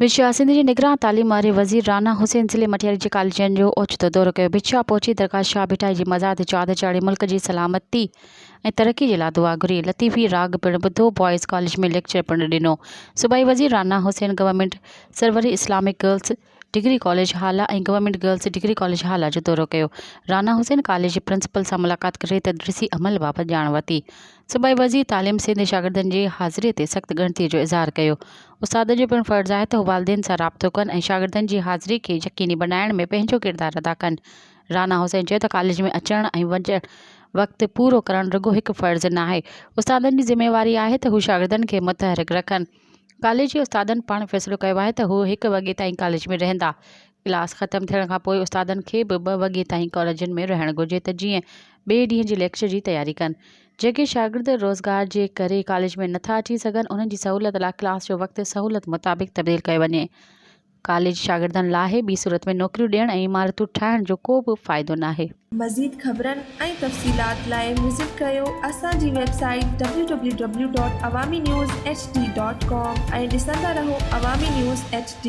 बिछा सिंध जे निगरान तालीम वारे वज़ीर राना हुसैन ज़िले मटियारी जे कॉलेजनि जो ओचितो दौरो कयो। बिछा पहुची दरगाह शाह भिटाई जी मज़ार ते चादर चाढ़े मुल्क जी सलामती ऐं तरक्की जे लाइ दुआ घुरी। लतीफ़ी राग पिणु ॿुधो। बॉयज़ कॉलेज में लेक्चर पिणु ॾिनो। सूबाई वज़ीर Rana Hussain government Sarwari Islamic girls degree college हाला ऐं गवर्नमेंट गर्ल्स डिग्री कॉलेज हाला जो दौरो कयो। राना हुसैन कॉलेज जे प्रिंसिपल सां मुलाक़ात करे तदरीसी अमल बाबति ॼाण वरिती। सूबाई वज़ीर तालीम सिंध शागिर्दनि जे हाज़िरीअ ते सख़्त ॻणतीअ जो इज़हार कयो। उस्तादनि जो पिणु फ़र्ज़ु आहे त हू वालिदेन सां राबितो कनि ऐं शागिर्दनि जी हाज़िरी खे यक़ीनी बणाइण में पंहिंजो किरदारु अदा कनि। राना हुसैन चयो त कॉलेज में अचणु ऐं वञणु वक़्तु पूरो करणु रुॻो हिकु फ़र्ज़ु न आहे। उस्तादनि जी ज़िमेवारी आहे त हू शागिर्दनि खे मुतहरिक रखनि। कॉलेज जे उस्तादनि पाण फ़ैसिलो कयो आहे त हू 1 वॻे ताईं कॉलेज में रहंदा। क्लास ख़तमु थियण खां पोइ उस्तादनि खे बि 2 वॻे ताईं कॉलेजनि में रहणु घुरिजे त जीअं ॿिए ॾींहं जी लेक्चर जी तयारी कनि। जेके शागिर्द रोज़गार जे करे कॉलेज में नथा अची सघनि उन्हनि जी सहूलियत लाइ क्लास जो वक़्तु सहूलियत मुताबिक़ तब्दील कयो वञे। कॉलेज शागिर्दनि लाइ ॿी सूरत में नौकरियूं ॾियणु ऐं इमारतूं ठाहिण जो को बि फ़ाइदो नाहे। मज़ीद ख़बरनि ऐं तफ़सीलात लाइ विज़िट कयो असांजी वेबसाइट www.awamiNewsHD.com ऐं ॾिसंदा रहो अवामी न्यूज़ HD।